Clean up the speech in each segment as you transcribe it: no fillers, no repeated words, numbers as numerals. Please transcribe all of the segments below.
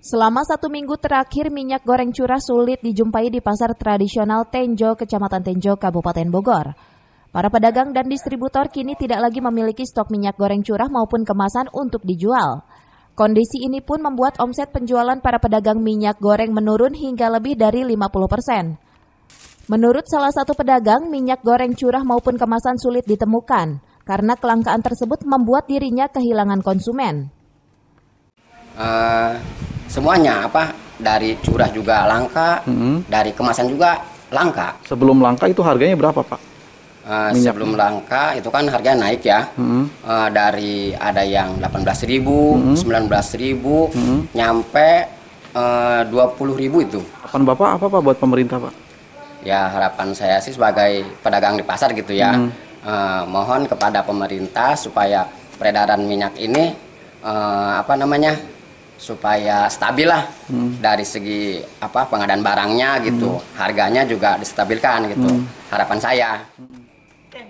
Selama 1 minggu terakhir, minyak goreng curah sulit dijumpai di pasar tradisional Tenjo, Kecamatan Tenjo, Kabupaten Bogor. Para pedagang dan distributor kini tidak lagi memiliki stok minyak goreng curah maupun kemasan untuk dijual. Kondisi ini pun membuat omset penjualan para pedagang minyak goreng menurun hingga lebih dari 50%. Menurut salah satu pedagang, minyak goreng curah maupun kemasan sulit ditemukan karena kelangkaan tersebut membuat dirinya kehilangan konsumen. Semuanya dari curah juga langka, dari kemasan juga langka. Sebelum langka itu harganya berapa, Pak? Sebelum langka itu kan harganya naik ya, dari ada yang 18.000, 19.000, nyampe 20.000 itu. Harapan Bapak apa Pak buat pemerintah, Pak? Ya, harapan saya sih sebagai pedagang di pasar gitu ya, mohon kepada pemerintah supaya peredaran minyak ini supaya stabil lah dari segi pengadaan barangnya gitu, harganya juga distabilkan gitu, harapan saya.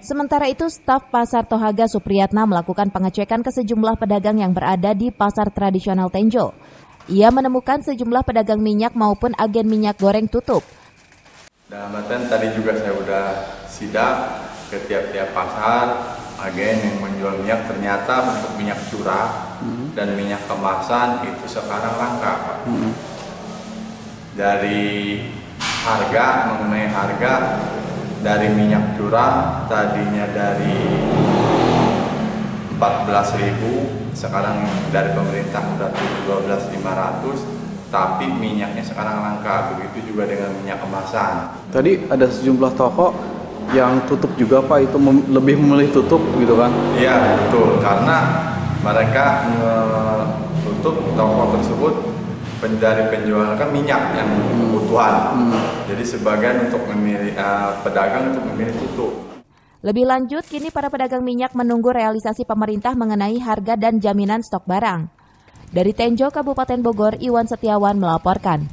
Sementara itu, staf Pasar Tohaga Supriyatna melakukan pengecekan ke sejumlah pedagang yang berada di pasar tradisional Tenjo. Ia menemukan sejumlah pedagang minyak maupun agen minyak goreng tutup. Dalam artian tadi juga saya udah sidak ke tiap-tiap pasar, agen yang menjual minyak, ternyata untuk minyak curah dan minyak kemasan itu sekarang langka, Pak. Dari mengenai harga dari minyak curah tadinya dari 14.000, sekarang dari pemerintah udah 12.500, tapi minyaknya sekarang langka. Begitu juga dengan minyak kemasan. Tadi ada sejumlah toko yang tutup juga, Pak, itu lebih memilih tutup gitu kan? Iya, betul, karena mereka tutup toko tersebut dari penjualan kan minyak yang kebutuhan. Jadi sebagian untuk memilih pedagang untuk memilih tutup. Lebih lanjut, kini para pedagang minyak menunggu realisasi pemerintah mengenai harga dan jaminan stok barang. Dari Tenjo, Kabupaten Bogor, Iwan Setiawan melaporkan.